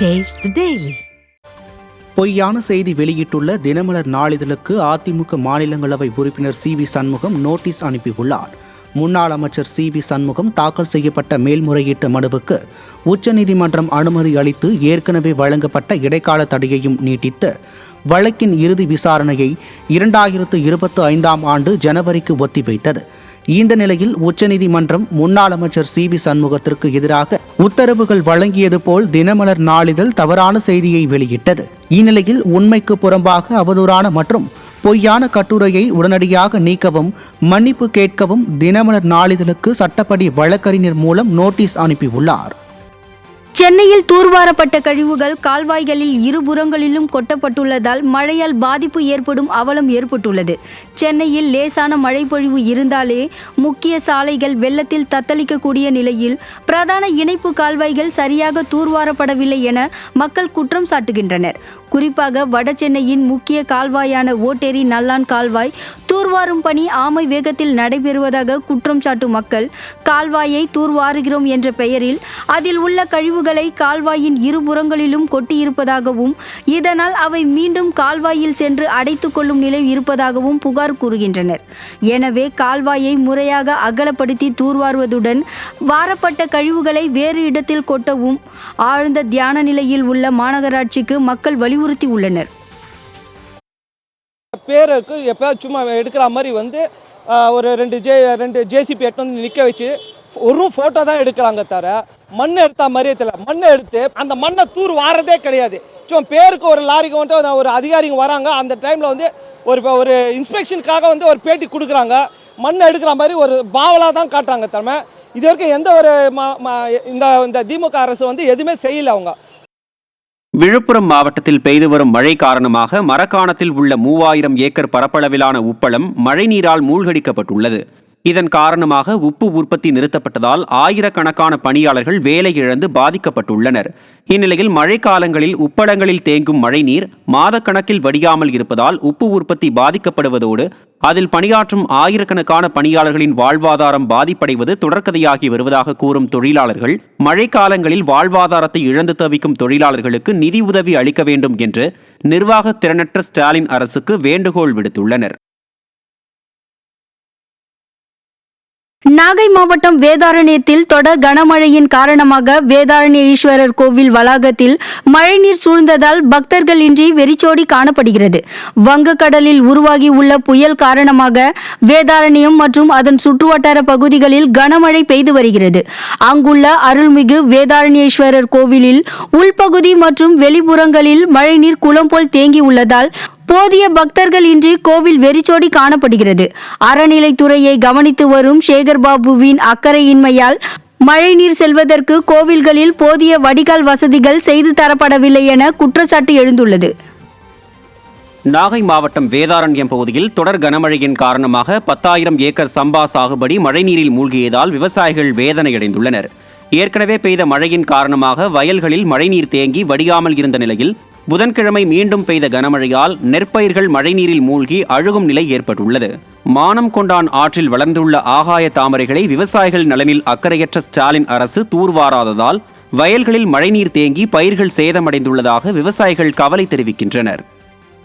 Taste the Daily. பொய்யான செய்தி வெளியிட்டுள்ள தினமலர் நாளிதழுக்கு அதிமுக மாநிலங்களவை உறுப்பினர் சி.வி. சண்முகம் நோட்டீஸ் அனுப்பியுள்ளார். முன்னாள் அமைச்சர் சி.வி. சண்முகம் தாக்கல் செய்யப்பட்ட மேல்முறையீட்டு மனுவுக்கு உச்சநீதிமன்றம் அனுமதி அளித்து ஏற்கனவே வழங்கப்பட்ட இடைக்கால தடையையும் நீட்டித்து வழக்கின் இறுதி விசாரணையை 2025 ஆண்டு ஜனவரிக்கு ஒத்திவைத்தது. இந்த நிலையில் உச்சநீதிமன்றம் முன்னாள் அமைச்சர் சி.வி. சண்முகத்திற்கு எதிராக உத்தரவுகள் வழங்கியது போல் தினமலர் நாளிதழ் தவறான செய்தியை வெளியிட்டது. இந்நிலையில் உண்மைக்கு புறம்பாக அவதூறான மற்றும் பொய்யான கட்டுரையை உடனடியாக நீக்கவும் மன்னிப்பு கேட்கவும் தினமலர் நாளிதழுக்கு சட்டப்படி வழக்கறிஞர் மூலம் நோட்டீஸ் அனுப்பியுள்ளார். சென்னையில் தூர்வாரப்பட்ட கழிவுகள் கால்வாய்களில் இருபுறங்களிலும் கொட்டப்பட்டுள்ளதால் மழையால் பாதிப்பு ஏற்படும் அவலம் ஏற்பட்டுள்ளது. சென்னையில் லேசான மழை பொழிவு இருந்தாலே முக்கிய சாலைகள் வெள்ளத்தில் தத்தளிக்கக்கூடிய நிலையில் பிரதான இணைப்பு கால்வாய்கள் சரியாக தூர்வாரப்படவில்லை என மக்கள் குற்றம் சாட்டுகின்றனர். குறிப்பாக வட சென்னையின் முக்கிய கால்வாயான ஓட்டேரி நல்லான் கால்வாய் தூர்வாரும் பணி ஆமை வேகத்தில் நடைபெறுவதாக குற்றம் சாட்டும் மக்கள் கால்வாயை தூர்வாருகிறோம் என்ற பெயரில் அதில் உள்ள கழிவுகளை கால்வாயின் இருபுறங்களிலும் கொட்டியிருப்பதாகவும் இதனால் அவை மீண்டும் கால்வாயில் சென்று அடைத்துக் கொள்ளும் நிலை இருப்பதாகவும் புகார் கூறுகின்றனர். எனவே கால்வாயை முறையாக அகலப்படுத்தி தூர்வாருவதுடன் வாரப்பட்ட கழிவுகளை வேறு இடத்தில் கொட்டவும் ஆழ்ந்த தியான நிலையில் உள்ள மாநகராட்சிக்கு மக்கள் வலியுறுத்தி உள்ளனர். பேருக்கு எப்போயாவது சும்மா எடுக்கிற மாதிரி ஒரு ரெண்டு ஜேசிபி எடுத்து வந்து நிற்க வச்சு ஒரு ஃபோட்டோ தான் எடுக்கிறாங்க தவிர மண் எடுத்தா மாதிரியே தெரியல. மண்ணை எடுத்து அந்த மண்ணை தூர் வாரதே கிடையாது. சும்மா பேருக்கு ஒரு லாரிக்கு ஒரு அதிகாரிங்க வராங்க. அந்த டைமில் ஒரு இன்ஸ்பெக்ஷனுக்காக ஒரு பேட்டி கொடுக்குறாங்க. மண்ணை எடுக்கிற மாதிரி ஒரு பாவலாக தான் காட்டுறாங்க. தவிர இது வரைக்கும் எந்த ஒரு இந்த திமுக அரசு எதுவுமே செய்யலை. அவங்க விழுப்புரம் மாவட்டத்தில் பெய்து வரும் மழை காரணமாக மரக்காணத்தில் உள்ள 3000 ஏக்கர் பரப்பளவிலான உப்பளம் மழைநீரால் மூழ்கடிக்கப்பட்டுள்ளது. இதன் காரணமாக உப்பு உற்பத்தி நிறுத்தப்பட்டதால் ஆயிரக்கணக்கான பணியாளர்கள் வேலை இழந்து பாதிக்கப்பட்டுள்ளனர். இந்நிலையில் மழைக்காலங்களில் உப்பளங்களில் தேங்கும் மழைநீர் மாதக்கணக்கில் வடியாமல் இருப்பதால் உப்பு உற்பத்தி பாதிக்கப்படுவதோடு அதில் பணியாற்றும் ஆயிரக்கணக்கான பணியாளர்களின் வாழ்வாதாரம் பாதிப்படைவது தொடர்கதையாகி வருவதாக கூறும் தொழிலாளர்கள் மழைக்காலங்களில் வாழ்வாதாரத்தை இழந்து தவிக்கும் தொழிலாளர்களுக்கு நிதி உதவி அளிக்க வேண்டும் என்று நிர்வாக திறனற்ற ஸ்டாலின் அரசுக்கு வேண்டுகோள் விடுத்துள்ளனர். நாகை மாவட்டம் வேதாரண்யத்தில் தொடர் கனமழையின் காரணமாக வேதாரண்ய ஈஸ்வரர் கோவில் வளாகத்தில் மழைநீர் சூழ்ந்ததால் பக்தர்கள் இன்றி வெறிச்சோடி காணப்படுகிறது. வங்கக்கடலில் உருவாகி உள்ள புயல் காரணமாக வேதாரண்யம் மற்றும் அதன் சுற்றுவட்டார பகுதிகளில் கனமழை பெய்து வருகிறது. அங்குள்ள அருள்மிகு வேதாரண்யேஸ்வரர் கோவிலில் உள்பகுதி மற்றும் வெளிப்புறங்களில் மழைநீர் குளம் போல் தேங்கி உள்ளதால் போதிய பக்தர்கள் இன்றி கோவில் வெறிச்சோடி காணப்படுகிறது. அறநிலைத்துறையை கவனித்து வரும் சேகர்பாபுவின் அக்கறையின்மையால் மழைநீர் செல்வதற்கு கோவில்களில் போதிய வடிகால் வசதிகள் செய்து தரப்படவில்லை என குற்றச்சாட்டு எழுந்துள்ளது. நாகை மாவட்டம் வேதாரண்யம் பகுதியில் தொடர் கனமழையின் காரணமாக 10,000 ஏக்கர் சம்பா சாகுபடி மழைநீரில் மூழ்கியதால் விவசாயிகள் வேதனையடைந்துள்ளனர். ஏற்கனவே பெய்த மழையின் காரணமாக வயல்களில் மழைநீர் தேங்கி வடியாமல் இருந்த நிலையில் புதன்கிழமை மீண்டும் பெய்த கனமழையால் நெற்பயிர்கள் மழைநீரில் மூழ்கி அழுகும் நிலை ஏற்பட்டுள்ளது. மானம் கொண்டான் ஆற்றில் வளர்ந்துள்ள ஆகாய தாமரைகளை விவசாயிகள் நலனில் அக்கறையற்ற ஸ்டாலின் அரசு தூர்வாராததால் வயல்களில் மழைநீர் தேங்கி பயிர்கள் சேதமடைந்துள்ளதாக விவசாயிகள் கவலை தெரிவிக்கின்றனர்.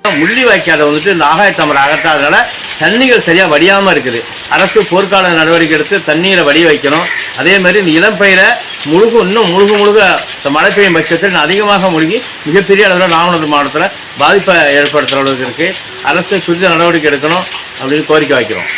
முள்ளி வாய்க்கால இந்த ஆகாய தாமரை அகற்றாதனால தண்ணிகள் சரியா வடியாம இருக்குது. அரசு போர்க்கால நடவடிக்கை எடுத்து தண்ணீரை வடிய வைக்கணும். அதே மாதிரி இந்த இளம்பயிரை இன்னும் முழுக மழை பெய்யும் பட்சத்தில் அதிகமாக மூழ்கி மிகப்பெரிய அளவில் ராமநாதபுரம் மாவட்டத்தில் பாதிப்பை ஏற்படுத்துகிற அளவுக்கு இருக்கு. அரசு துரித நடவடிக்கை எடுக்கணும் அப்படின்னு கோரிக்கை வைக்கிறோம்.